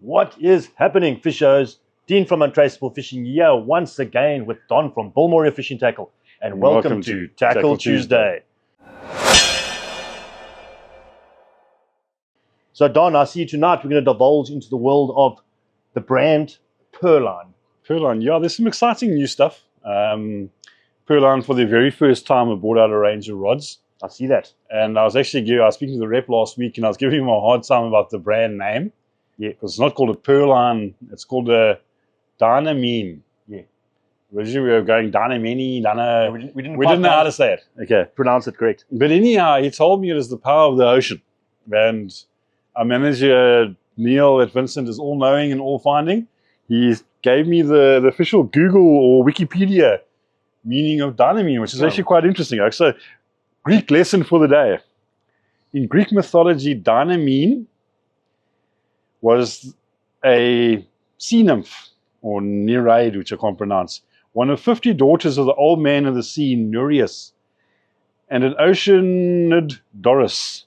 What is happening, fishers? Dean from Untraceable Fishing here once again with Don from Bullmoria Fishing Tackle, and welcome to Tackle Tuesday. So Don, I see tonight we're going to divulge into the world of the brand Perline. Perline, yeah, there's some exciting new stuff. Perline, for the very first time, have brought out a range of rods. I see that. And I was speaking to the rep last week, and I was giving him a hard time about the brand name. Yeah. Because it's not called a Perline, it's called a Dynamene. Yeah. Originally we were going Dynamene, Dyna... We didn't know how to say it. Okay. Pronounce it correct. But anyhow, he told me it is the power of the ocean. And our manager, Neil at Vincent, is all-knowing and all-finding. He gave me the official Google or Wikipedia meaning of Dynamene, which is actually quite interesting. So, Greek lesson for the day. In Greek mythology, Dynamene was a sea nymph, or Nereid, which I can't pronounce, one of 50 daughters of the old man of the sea, Nereus, and an oceanid Doris.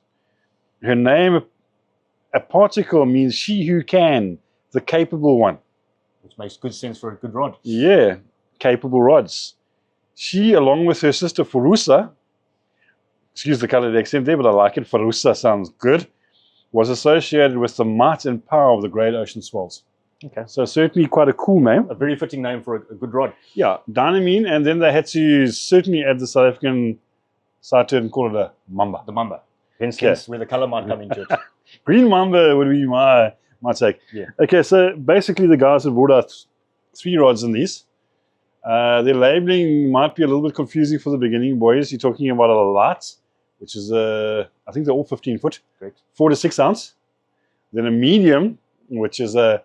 Her name, a particle, means she who can, the capable one. Which makes good sense for a good rod. Yeah, capable rods. She, along with her sister Phorusa, excuse the colored accent there, but I like it, Phorusa sounds good, was associated with the might and power of the great ocean swells. Okay. So certainly quite a cool name. A very fitting name for a good rod. Yeah, Dynamene, and then they had to certainly add the South African side to it and call it a Mamba. The Mamba. Hence where the color might come into it. Green Mamba would be my take. Yeah. Okay, so basically the guys have brought out 3 rods in these. Their labeling might be a little bit confusing for the beginning, boys. You're talking about a light, which is I think they're all 15 foot. Correct. 4 to 6 ounce. Then a medium, which is a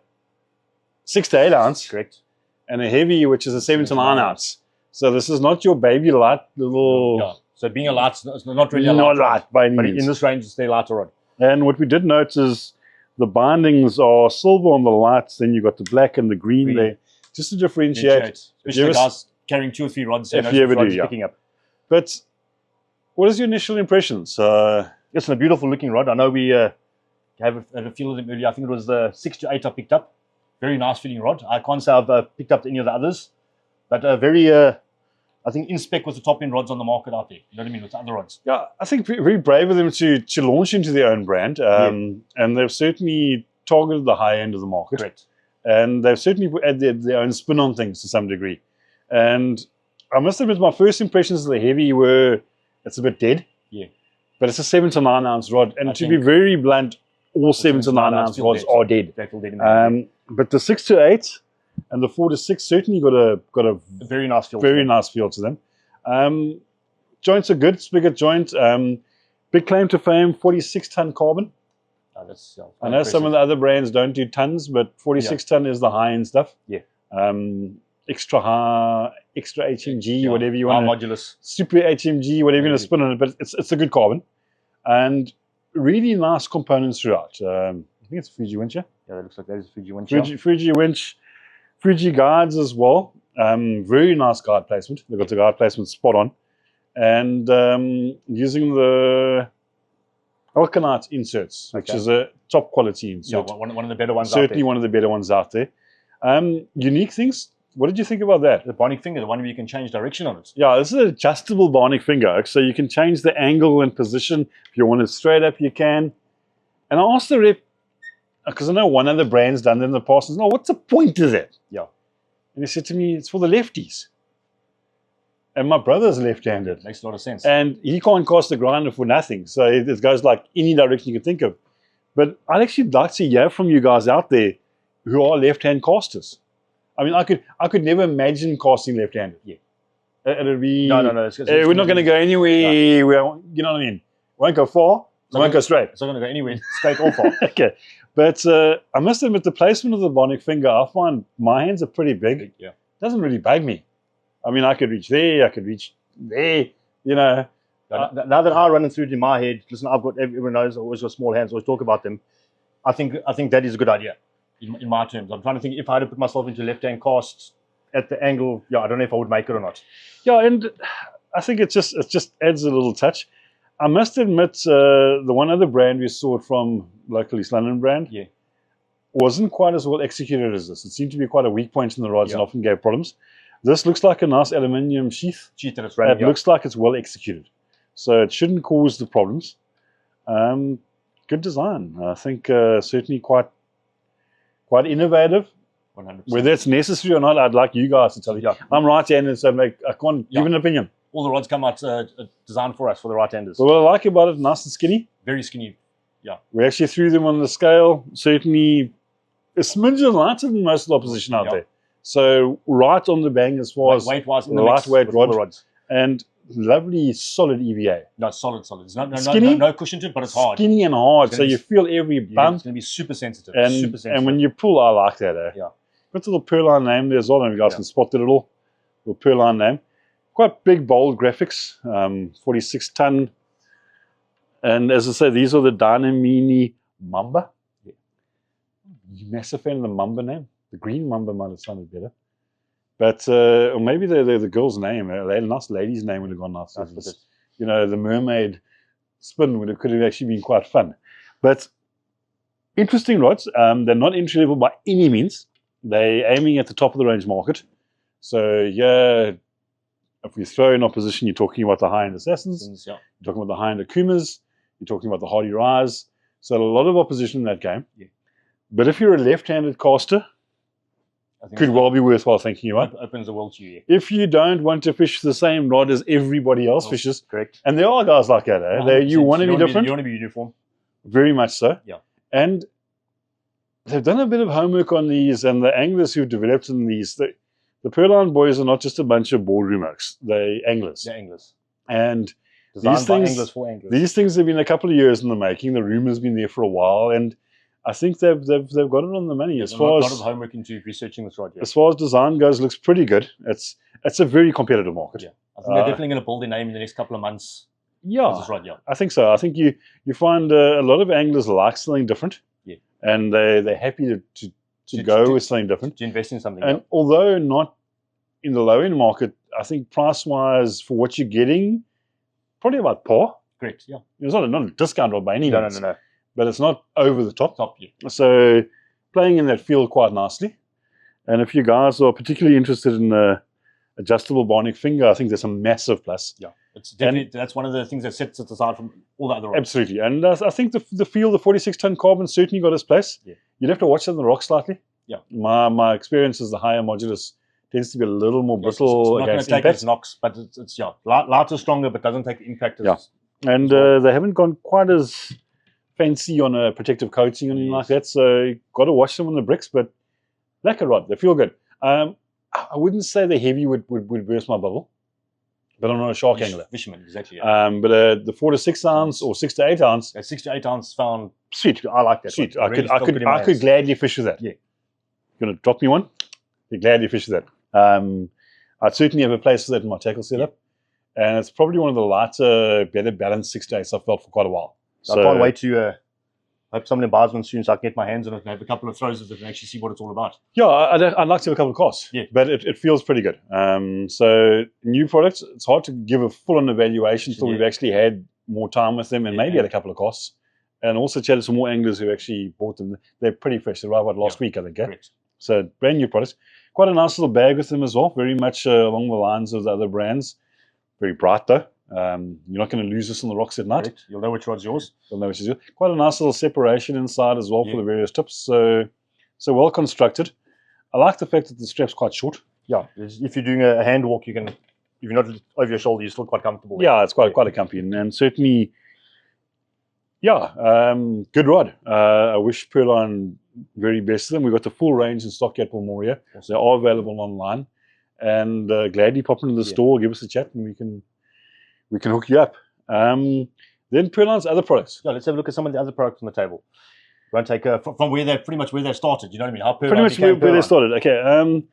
6 to 8 ounce. Correct. And a heavy, which is a 7 to 9 ounce. So this is not your baby light little... Yeah. So being a light, it's not really a light. Not light by any means. But in this range, it's their lighter rod. And what we did notice is the bindings are silver on the lights, then you've got the black and the green there, just to differentiate. Especially the guys carrying 2 or 3 rods. If you ever do, yeah. Picking up. But what is your initial impressions? It's a beautiful looking rod. I know we had a few of them earlier. I think it was the 6 to 8 I picked up. Very nice feeling rod. I can't say I've picked up any of the others, but very, I think in spec with the top end rods on the market out there. You know what I mean, with the other rods. Yeah, I think very brave of them to launch into their own brand, and they've certainly targeted the high end of the market. Correct. And they've certainly added their own spin on things to some degree. And I must admit, my first impressions of the heavy were, it's a bit dead. Yeah. But it's a 7 to 9 ounce rod. And to be very blunt, all 7 to 9 ounce rods are dead. They feel dead. But the 6 to 8 and the 4 to 6 certainly got a very nice feel. Very nice feel to them. Joints are good, spigot joint. Big claim to fame, 46-ton carbon. Oh, that's, I know some of the other brands don't do tons, but 46 ton is the high-end stuff. Yeah. Extra high, extra HMG, whatever you want. Modulus. Super HMG, whatever you want to spin on it, but it's a good carbon. And really nice components throughout. I think it's a Fuji winch, yeah? Yeah, that looks like that is a Fuji winch. Fuji winch, Fuji guides as well. Very nice guide placement. They've got the guide placement spot on. And using the Alkanite inserts, which is a top quality insert. Yeah, one of the better ones Certainly one of the better ones out there. Unique things. What did you think about that? The bionic finger, the one where you can change direction on it. Yeah, this is an adjustable bionic finger. So you can change the angle and position. If you want it straight up, you can. And I asked the rep, because I know one other brand's done them in the past, no, what's the point of it? Yeah. And he said to me, it's for the lefties. And my brother's left-handed. Makes a lot of sense. And he can't cast the grinder for nothing. So it goes like any direction you can think of. But I'd actually like to hear from you guys out there who are left-hand casters. I mean, I could never imagine casting left-handed. Yeah. It'd be... No. We're not going to go anywhere. No. You know what I mean? Won't go far. Won't go straight. It's not going to go anywhere, straight or far. Okay. But I must admit, the placement of the bionic finger, I find my hands are pretty big. Yeah. It doesn't really bug me. I mean, I could reach there, I could reach there, you know. Now that I run it through in my head, listen, everyone knows I always got small hands, always talk about them. I think that is a good idea in my terms. I'm trying to think if I had to put myself into left-hand cast at the angle, I don't know if I would make it or not. Yeah, and I think it just adds a little touch. I must admit, the one other brand we saw it from, local East London brand, wasn't quite as well executed as this. It seemed to be quite a weak point in the rods and Yeah. often gave problems. This looks like a nice aluminium sheath. Sheath that it's running. It looks like it's well executed. So it shouldn't cause the problems. Good design. I think certainly quite innovative. 100%. Whether it's necessary or not, I'd like you guys to tell me. Yeah. I'm right-handed, so I can't give an opinion. All the rods come out designed for us, for the right-handers. But what I like about it, nice and skinny. Very skinny. Yeah. We actually threw them on the scale. Certainly a smidgen lighter than most of the opposition out there. So right on the bang as far as weight-wise, lightweight rod. rods. And lovely solid EVA. No, solid. There's no cushion to it, but it's hard. Skinny and hard, so you feel every bump. It's going to be super sensitive. And when you pull, I like that. Yeah. Got the little Perline name there as well, and you guys can spot the little Perline name. Quite big, bold graphics, 46 ton. And as I say, these are the Dynamene MAMBA. Yeah. Massive fan of the MAMBA name. The green MAMBA might have sounded better. But, or maybe they're the girl's name. A nice lady's name would have gone nice. You know, the mermaid spin could have actually been quite fun. But interesting rods. They're not entry level by any means. They're aiming at the top of the range market. So, yeah, if we throw in opposition, you're talking about the high-end Assassins. Yeah. You're talking about the high-end Akumas. You're talking about the Hardy Rise. So, a lot of opposition in that game. Yeah. But if you're a left-handed caster, could well be worthwhile thinking about. Opens the world to you. If you don't want to fish the same rod as everybody else fishes, correct. And there are guys like that, eh? You want to be different. You want to be uniform. Very much so. Yeah. And they've done a bit of homework on these, and the anglers who've developed in these, the Perline boys are not just a bunch of boardroom oaks. They're anglers. They're anglers. And designed by anglers for anglers. These things have been a couple of years in the making. The rumor's been there for a while, and I think they've got it on the money. As far as a lot of homework into researching this rod. Yeah. As far as design goes, looks pretty good. It's a very competitive market. Yeah, I think they're definitely going to build their name in the next couple of months. Yeah, this rod, yeah. I think so. I think you find a lot of anglers like something different. Yeah, and they're happy to go with something different. To invest in something. And although not in the low end market, I think price wise for what you're getting, probably about par. Correct. Yeah, it's not a discount rod by any means. No. But it's not over the top. Yeah. So playing in that field quite nicely. And if you guys are particularly interested in adjustable bionic finger, I think there's a massive plus. Yeah, it's definitely that's one of the things that sets it aside from all the other rods. Absolutely. And I think the 46-ton carbon certainly got its place. Yeah. You'd have to watch it in the rock slightly. Yeah. My experience is the higher modulus tends to be a little more brittle against impact. Its knocks, but it's lighter, stronger, but doesn't take the impact. And they haven't gone quite as fancy on a protective coating or anything like that, so you got to watch them on the bricks, but like a rod, they feel good. I wouldn't say the heavy would burst my bubble, but I'm not a shark angler. Fisherman, exactly. Yeah. But the 4 to 6 ounce or 6 to 8 ounce, 6 to 8 ounce found sweet. I like that. Sweet. I could gladly fish with that. Yeah. You're gonna drop me one? You'd gladly fish with that. I'd certainly have a place for that in my tackle setup, and it's probably one of the lighter, better balanced 6 to 8s I've felt for quite a while. So I can't wait to hope somebody buys one soon so I can get my hands on it and have a couple of throws of it and actually see what it's all about. Yeah, I'd like to have a couple of casts. Yeah. But it feels pretty good. So new products, it's hard to give a full-on evaluation until we've actually had more time with them and maybe had a couple of casts. And also chatted to some more anglers who actually bought them. They're pretty fresh. They arrived last week, I think. Correct. So brand new products. Quite a nice little bag with them as well. Very much along the lines of the other brands. Very bright though. You're not going to lose this on the rocks at night. Correct. You'll know which rod's yours. You'll know which is yours. Quite a nice little separation inside as well for the various tips. So well constructed. I like the fact that the strap's quite short. Yeah. If you're doing a hand walk, you can. If you're not over your shoulder, you're still quite comfortable. Yeah, it's quite a comfy and certainly. Yeah, good rod. I wish Perline very best of them. We've got the full range in stock at Wilmoria. Awesome. They are available online. And gladly pop into the store, give us a chat, and we can hook you up. Then Perline's other products. Yeah, let's have a look at some of the other products on the table. We're going to take from where they pretty much where they started. You know what I mean? How Perline pretty much where they started. Okay.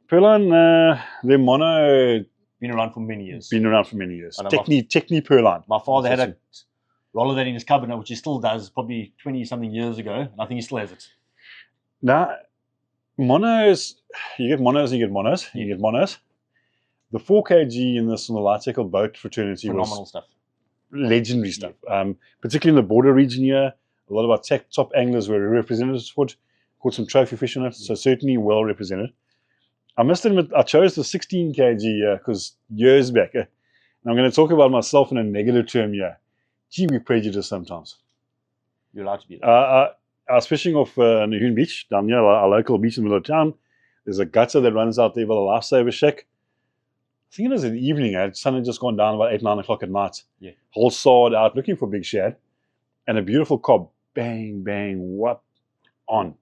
Perline, their mono been around for many years. Techni Perline. My father had a roller that in his cupboard, which he still does, probably 20-something years ago, and I think he still has it. Now, monos, you get monos. The 4 kg in this on the light tackle boat fraternity phenomenal stuff. Legendary stuff. Particularly in the border region here. A lot of our top anglers were represented for it. Caught some trophy fish on it, so certainly well represented. I must admit, I chose the 16 kg because years back, and I'm going to talk about myself in a negative term here. Gee, we prejudice sometimes. You're allowed to be there. I was fishing off Nahoon Beach, down here, our local beach in the middle of town. There's a gutter that runs out there by the lifesaver shack. I think it was in the evening. The sun had just gone down about 8, 9 o'clock at night. Yeah. Whole sod out looking for big shad. And a beautiful cob. Bang, bang, what on?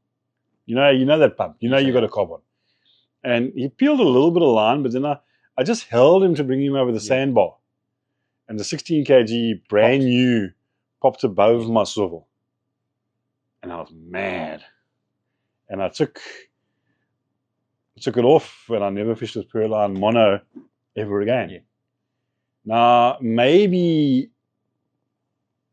You know that pump. You know you got a cob on. And he peeled a little bit of line, but then I just held him to bring him over the sandbar. And the 16 kg, brand new, popped above my swivel. And I was mad. And I took it off, and I never fished with Perline mono ever again. Yeah. Now, maybe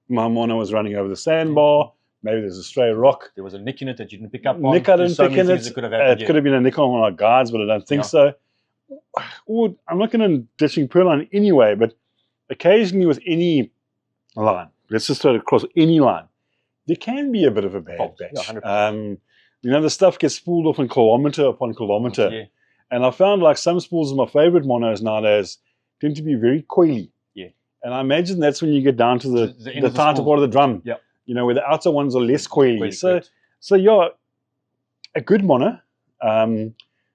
my mono was running over the sandbar. Maybe there's a stray rock. There was a nick in it that you didn't pick up on. Nick I didn't pick in it. It could have happened. It could have been a nick on one of our guides, but I don't think so. Or, I'm not going to ditching Perline anyway, but occasionally with any line, let's just throw it across any line, there can be a bit of a bad batch. Yeah, 100%. The stuff gets spooled off in kilometer upon kilometer. Yeah. And I found like some spools of my favorite monos nowadays tend to be very coily. Yeah. And I imagine that's when you get down to the tighter part of the drum. Yeah. Where the outer ones are less coily. So yeah, a good mono.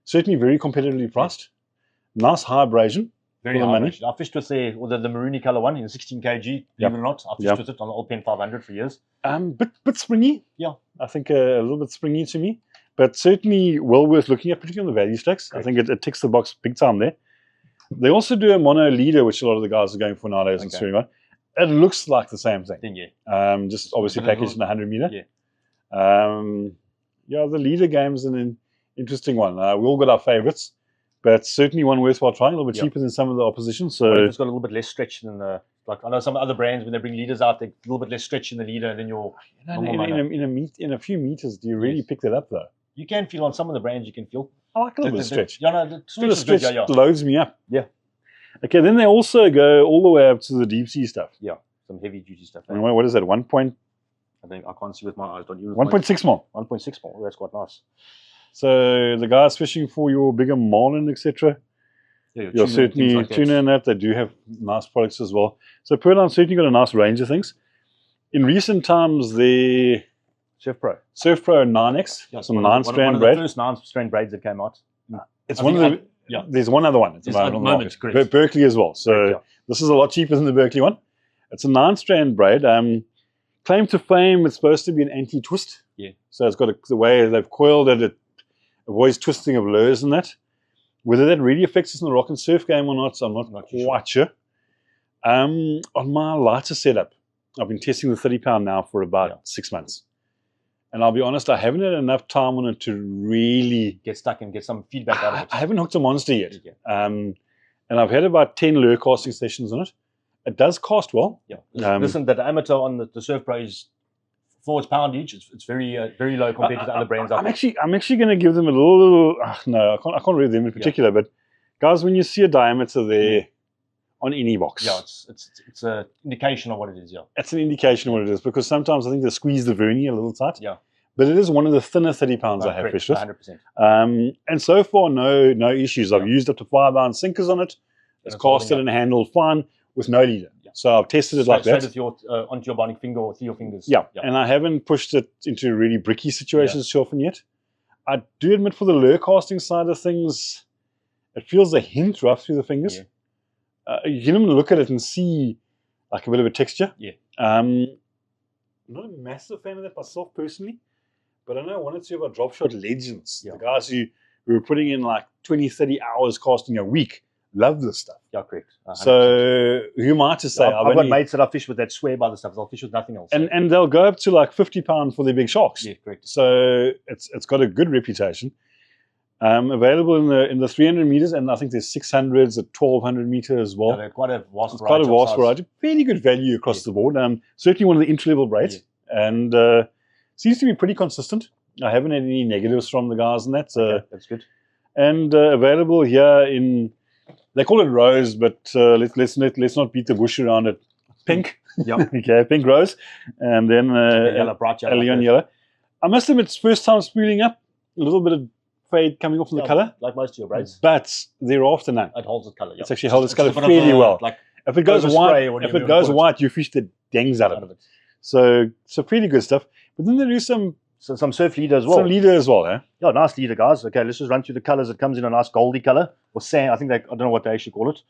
Certainly very competitively priced. Nice high abrasion. Very high abrasion. I fished with the maroony color one in the 16 kg, believe it or not. I fished with it on the old Pen 500 for years. Bit springy. Yeah. I think a little bit springy to me. But certainly well worth looking at, particularly on the value stacks. I think it ticks the box big time there. They also do a mono leader, which a lot of the guys are going for nowadays in swimming on. It looks like the same thing. Just obviously packaged in 100 meter. Yeah. The leader game is an interesting one. We all got our favorites, but certainly one worthwhile trying. A little bit cheaper than some of the opposition. So it's got a little bit less stretch than like I know some other brands when they bring leaders out, they're a little bit less stretch in the leader than your in a few meters. Do you really pick that up though? You can feel on some of the brands. You can feel. I like a little bit of stretch. The stretch loads me up. Yeah. Okay, then they also go all the way up to the deep sea stuff. Yeah, some heavy duty stuff. And what is that? 1 point? I think I can't see with my eyes. Don't you? 1.6 mil. 1.6 mil. That's quite nice. So the guys fishing for your bigger marlin, etc. Yeah, you're certainly like tuna and that. They do have nice products as well. So Perline certainly got a nice range of things. In recent times, the Surf Pro 9X, some 9-strand braid. One of the first 9-strand braids that came out. It's one of the. There's one other one. It's on the market. Berkeley as well. So this is a lot cheaper than the Berkeley one. It's a 9-strand braid. Claim to fame, it's supposed to be an anti-twist. Yeah. So it's got the way they've coiled it, it avoids twisting of lures and that. Whether that really affects us in the rock and surf game or not, so I'm not quite sure. On my lighter setup, I've been testing the 30-pound now for about 6 months. And I'll be honest, I haven't had enough time on it to really get stuck and get some feedback out of it. I haven't hooked a monster yet. And I've had about 10 lure casting sessions on it. It does cast well. Yeah. Listen, the diameter on the Surf Pro is for its poundage. It's very low compared to the other brands. I'm actually going to give them a little. No, I can't read them in particular. But guys, when you see a diameter there on any box, it's an indication of what it is. Yeah, it's an indication of what it is because sometimes I think they squeeze the vernier a little tight. Yeah. But it is one of the thinner 30 pounds I have fished with. 100%. And so far, no issues. I've used up to 5-ounce sinkers on it. It's casted and handled fine with no leader. Yeah. So I've tested it like that. Straight with onto your bionic finger or through your fingers. Yeah. And I haven't pushed it into really bricky situations too often yet. I do admit for the lure casting side of things, it feels a hint rough through the fingers. Yeah. You can even look at it and see like a bit of a texture. Yeah. I'm not a massive fan of that myself personally. But I know one or two of our drop shot legends, the guys who were putting in like 20, 30 hours casting a week, love this stuff. Yeah, correct. 100%. So who am I to say? I've got mates that I fish with that swear by the stuff. They'll fish with nothing else. And they'll go up to like 50 pounds for their big sharks. Yeah, correct. So it's got a good reputation. Available in the 300 meters, and I think there's 600s at 1200 meters as well. Yeah, they're quite a vast variety. Quite a vast variety. Fairly good value across the board. Certainly one of the entry-level braids. Yeah. And seems to be pretty consistent. I haven't had any negatives from the guys in that. That's good. And available here in, they call it rose, but let's not beat the bush around it. pink. Yep. Okay, pink rose, and then Yellow, bright yellow. Adrenalin yellow. I must admit, it's first time spooling up. A little bit of fade coming off in the color, like most of your braids. but thereafter none. It holds its color. It's actually held its color a bit fairly of a, well. Like if it goes white, overspray, you fish the dangs out of it. So pretty good stuff. But then there is some surf leader as well. Some leader as well, eh? Yeah, nice leader, guys. Okay, let's just run through the colors. It comes in a nice goldy color or sand. I don't know what they actually call it.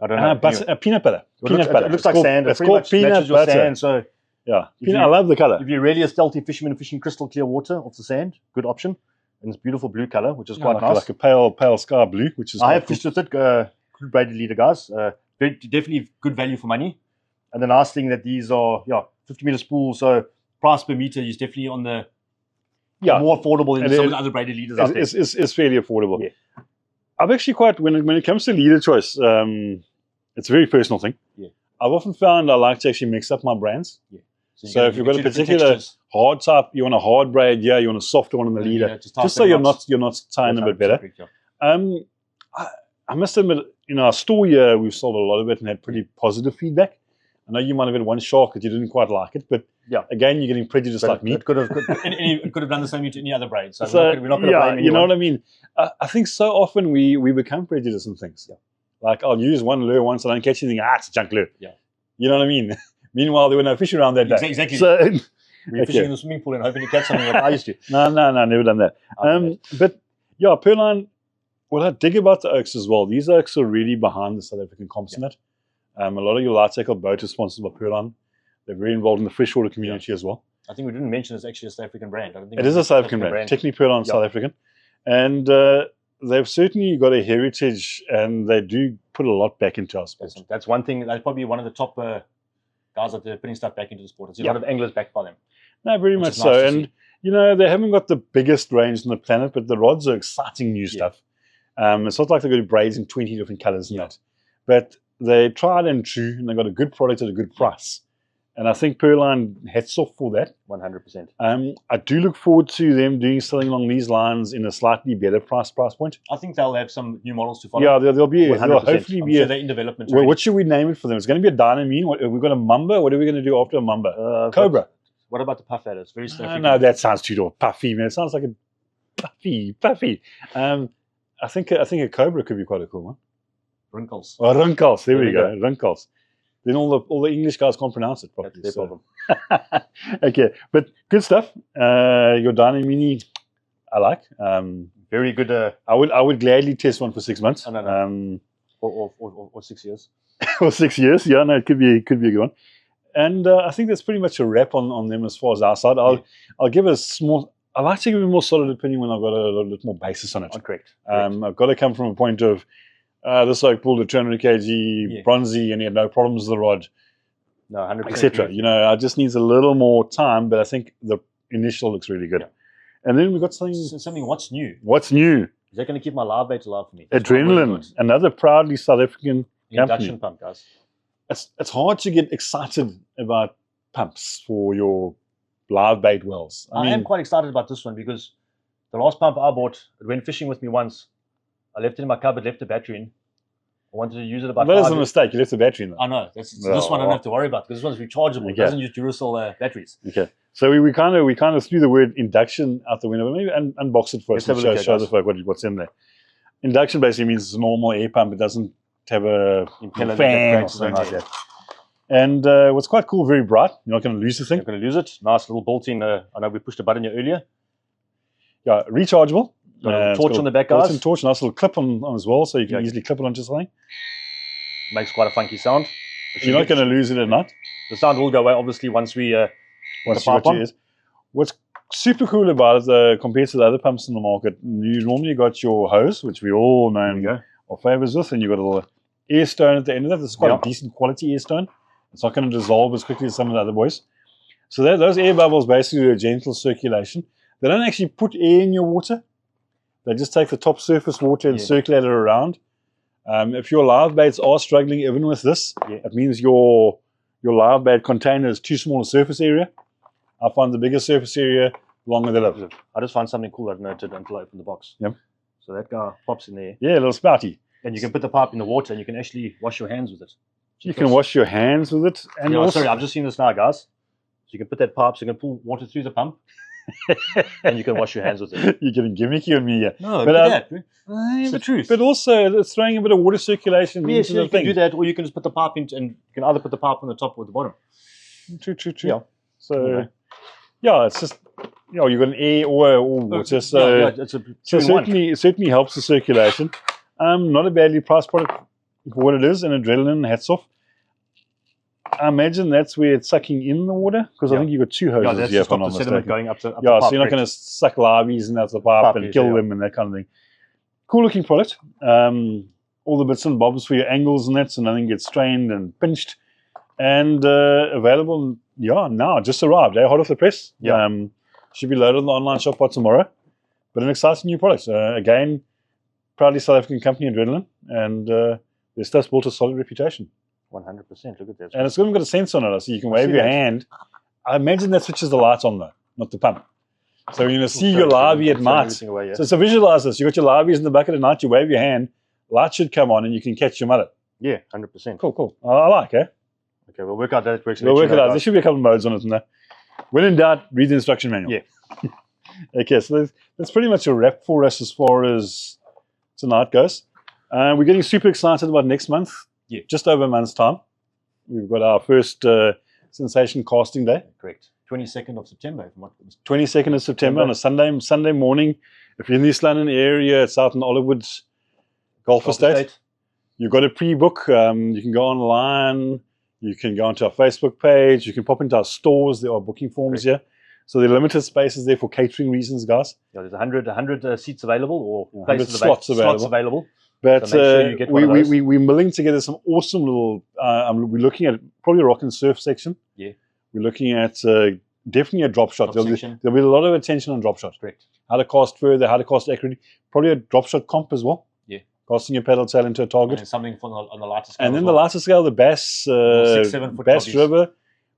I don't know. But peanut butter. It looks like sand. It's called peanut butter. Sand, so yeah, I love the color. If you're really a stealthy fisherman fishing crystal clear water off the sand, good option. And it's beautiful blue color, which is quite nice. Like a pale sky blue, which is. I have fished with it. Good braided leader, guys. Definitely good value for money. And the nice thing that these are 50-meter spools, so price per meter is definitely on the more affordable than some of the other braided leaders out there. It's fairly affordable. Yeah. I've actually when it comes to leader choice, it's a very personal thing. Yeah. I've often found I like to actually mix up my brands. Yeah. So if you've got a particular hard type, you want a hard braid, you want a softer one on the leader, just so you're not tying a bit better. I must admit, in our store here, we've sold a lot of it and had pretty positive feedback. I know you might have had one shark that you didn't quite like it, but again, you're getting prejudiced like me. It could have done the same to any other braid. So we're not going to blame anyone. You know what I mean? I think so often we become prejudiced in things. Yeah. Like I'll use one lure once, I don't catch anything. It's a junk lure. Yeah. You know what I mean? Meanwhile, there were no fish around that day. Exactly. So, we're fishing in the swimming pool and hoping to catch something like I used to. No, never done that. But yeah, Perline, what I dig about the oaks as well, these oaks are really behind the South African comps in it. A lot of your light cycle boats are sponsored by Perline. They're very involved in the freshwater community as well. I think we didn't mention it's actually a South African brand. I don't think it is a South African brand. Technically Perline South African. And they've certainly got a heritage and they do put a lot back into our sport. That's one thing. That's probably one of the top guys that they're putting stuff back into the sport. I see a lot of anglers backed by them. No, very much so. Nice and, they haven't got the biggest range on the planet, but the rods are exciting new stuff. It's not like they've got braids in 20 different colors and that. But they tried and true, and they got a good product at a good price. And I think Perline hats off for that. 100%. I do look forward to them doing something along these lines in a slightly better price point. I think they'll have some new models to follow. Yeah, there'll hopefully be sure they're in development. What should we name it for them? It's going to be a Dynamene. We've got a Mamba. What are we going to do after a Mamba? Cobra. What about the puff ladder? It's very South African. No, that sounds too puffy, man. It sounds like a puffy. I think a Cobra could be quite a cool one. Wrinkles. Oh, wrinkles. There we go. Wrinkles. Then all the English guys can't pronounce it properly. That's their problem. Okay, but good stuff. Your Dynamene, I like. Very good. I would gladly test one for 6 months. No. Or 6 years. Or 6 years. Yeah, no, it could be a good one. And I think that's pretty much a wrap on them as far as our side. I'll give a small. I like to give a more solid opinion when I've got a little bit more basis on it. Correct. I've got to come from a point of this oak pulled a 200 kg bronzy and he had no problems with the rod. No, 100%. Etc. I just needs a little more time, but I think the initial looks really good. Yeah. And then we've got something. What's new? What's new? Is that going to keep my live bait alive for me? Adrenalin, another proudly South African induction pump, guys. It's hard to get excited about pumps for your live bait wells. I am quite excited about this one because the last pump I bought, it went fishing with me once. I left it in my cupboard, left the battery in. I wanted to use it about 5 years. That is a mistake. You left the battery in there. I know. This one I don't have to worry about because this one's rechargeable. It doesn't use Duracell batteries. Okay. So we kind of threw the word induction out the window, but maybe unbox it for us and show the folk what's in there. Induction basically means it's a normal air pump. It doesn't have a fan or something like that. And what's quite cool, very bright. You're not going to lose the thing. You're not going to lose it. Nice little built-in. I know we pushed a button here earlier. Yeah, rechargeable. Got a torch on the back, guys. Built-in torch, nice little clip on as well, so you can easily clip it onto something. Makes quite a funky sound. You're not going to lose it at night. The sound will go away, obviously, once we What's super cool about it, compared to the other pumps in the market, you normally got your hose, which we all know are favors with, and you've got a little air stone at the end of that. This is quite a decent quality air stone. It's not going to dissolve as quickly as some of the other boys. So those air bubbles basically do a gentle circulation. They don't actually put air in your water. They just take the top surface water and circulate it around. If your live baits are struggling even with this, it means your live bait container is too small a surface area. I find the bigger surface area, the longer they live. I just found something cool I noted until I opened the box. Yep. So that guy pops in there. Yeah, a little spouty. And you can put the pipe in the water and you can actually wash your hands with it. You can wash your hands with it. And Yeah, also, sorry, I've just seen this now, guys. So you can put that pipe, so you can pull water through the pump, and you can wash your hands with it. you're getting gimmicky on me here. No, But, look at that. It's the truth. But also, it's throwing a bit of water circulation yes, into the you can thing. do that, or you can just put the pipe in, and you can either put the pipe on the top or the bottom. True. Yeah. So, Anyway. yeah, it's just, you've got an air or water. So, yeah, it's a so it certainly helps the circulation. Not a badly priced product for what it is, and Adrenalin, hats off. I imagine that's where it's sucking in the water, because I think you've got two hoses that's here, to if I'm stop not the sediment mistaken. going up the Yeah, pipe. so you're not going to suck larvae and out the pipe and kill them and that kind of thing. Cool looking product. All the bits and bobs for your angles and that, so nothing gets strained and pinched. And available, now, just arrived, hot off the press. Yeah. Should be loaded on the online shop by tomorrow. But an exciting new product. Again, proudly South African company, Adrenalin, and their stuff's built a solid reputation. 100%. Look at that. And it's even got a sensor on it, so you can wave your hand. I imagine that switches the lights on, though, not the pump. So you're going to see your larvae at night. So visualize this. You've got your larvae in the bucket at night, you wave your hand, light should come on, and you can catch your mullet. Yeah, 100%. Cool. I like, eh? Okay, we'll work out that it works. We'll work it out. There should be a couple of modes on it. And that. When in doubt, read the instruction manual. Yeah. Okay, so that's pretty much a wrap for us as far as tonight goes. We're getting super excited about next month. Yeah. Just over a month's time. We've got our first Sensation casting day. Correct. 22nd of September. 22nd of September on a Sunday morning. If you're in the East London area, it's out in Oliverwood Golf Estate. You've got to pre-book. You can go online. You can go onto our Facebook page. You can pop into our stores. There are booking forms here. So there are limited spaces there for catering reasons, guys. Yeah, there's 100 seats available, or 100 slots available. But so make sure you get we're milling together some awesome little, we're looking at probably a rock and surf section. Yeah. We're looking at definitely a drop shot. There'll be a lot of attention on drop shot. Correct. How to cast further, how to cast accurately. Probably a drop shot comp as well. Yeah. Casting your paddle tail into a target. And something on the lighter scale. And then the lighter scale, the bass, 6-7 foot bass jobbies. river.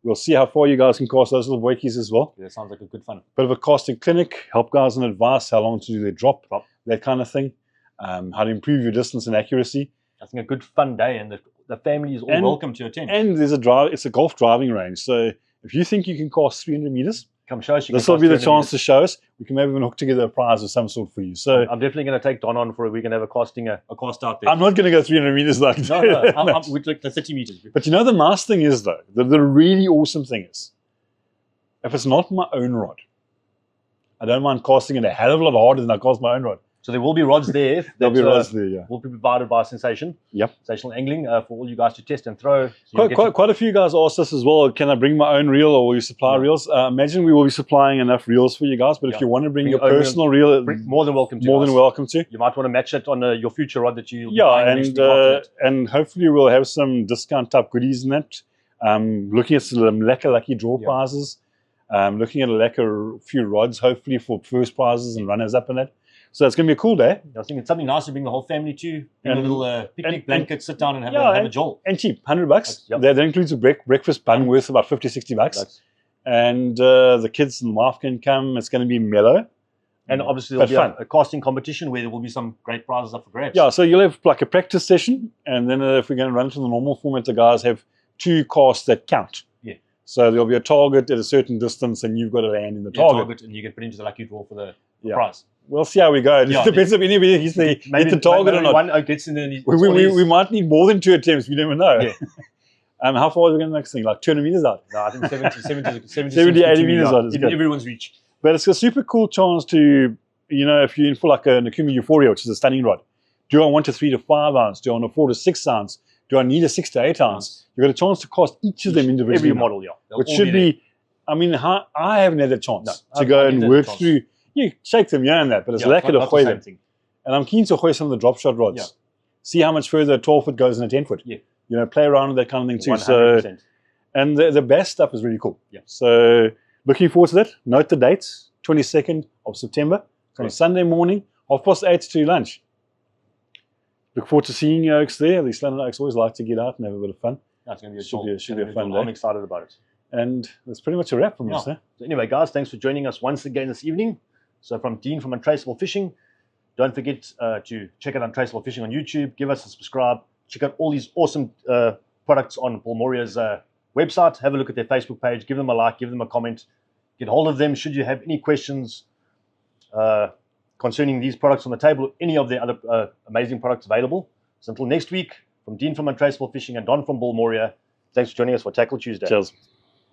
We'll see how far you guys can cast those little boikies as well. Yeah, that sounds like a good fun. Bit of a casting clinic, help guys on advice, how long to do their drop, that kind of thing. How to improve your distance and accuracy. I think a good fun day, and the family is all welcome to attend. And there's it's a golf driving range. So if you think you can cast 300 meters, come show us. This will be the chance to show us. We can maybe even hook together a prize of some sort for you. So I'm definitely going to take Don on for a week and have a cast out there. I'm not going to go 300 meters like no, that. I'm with like the 30 meters. But you know the nice thing is though, the really awesome thing is, if it's not my own rod, I don't mind casting it a hell of a lot harder than I cast my own rod. So there will be rods there. There'll be rods there, yeah. Will be provided by Sensation. Yep. Sensational Angling for all you guys to test and throw. So quite a few guys asked us as well, can I bring my own reel or will you supply reels? Imagine we will be supplying enough reels for you guys, but if you want to bring your personal reel, more than welcome to. More than welcome to. You might want to match it on your future rod that you and hopefully we'll have some discount type goodies in that. Looking at some lucky draw prizes. Looking at a few rods, hopefully for first prizes and runners up in it. So it's going to be a cool day. I think it's something nice to bring the whole family to. Bring a little picnic blanket, sit down and have a jolt. And cheap, $100. Yep. That includes a breakfast bun worth about $50-$60. And the kids and the wife can come. It's going to be mellow. And obviously there'll be a casting competition where there will be some great prizes up for grabs. Yeah, so you'll have like a practice session. And then if we're going to run it in the normal format, the guys have 2 casts that count. Yeah. So there'll be a target at a certain distance and you've got to land in the target. And you get put into the lucky draw for the prize. We'll see how we go. It depends if anybody hits the target or not. One gets in there. We might need more than 2 attempts. We never know. Yeah. How far are we going to next thing? Like 200 meters out? No, I think 70, 80 meters out. In everyone's reach. But it's a super cool chance to, if you're in for like a Nakumi Euphoria, which is a stunning rod. Do I want a 3 to 5 ounce? Do I want a 4 to 6 ounce? Do I need a 6 to 8 ounce? You've got a chance to cast each of them individually. Every model, which should be, I haven't had a chance to go and work through. You shake them, and that, but it's lekker to hoy them. And I'm keen to hoy some of the drop shot rods. Yeah. See how much further a 12 foot goes than a 10 foot. Yeah. Play around with that kind of thing too. 100%. So, and the best stuff is really cool. Yeah. So looking forward to that. Note the dates, 22nd of September. On a Sunday morning, 8:30 to lunch. Look forward to seeing you Oaks there. These London Oaks always like to get out and have a bit of fun. That's going to be should be a fun day. I'm excited about it. And that's pretty much a wrap from us. So anyway, guys, thanks for joining us once again this evening. So from Dean from Untraceable Fishing, don't forget to check out Untraceable Fishing on YouTube. Give us a subscribe. Check out all these awesome products on Bulmoria's website. Have a look at their Facebook page. Give them a like. Give them a comment. Get hold of them should you have any questions concerning these products on the table, or any of their other amazing products available. So until next week, from Dean from Untraceable Fishing and Don from Bulmoria, thanks for joining us for Tackle Tuesday. Cheers.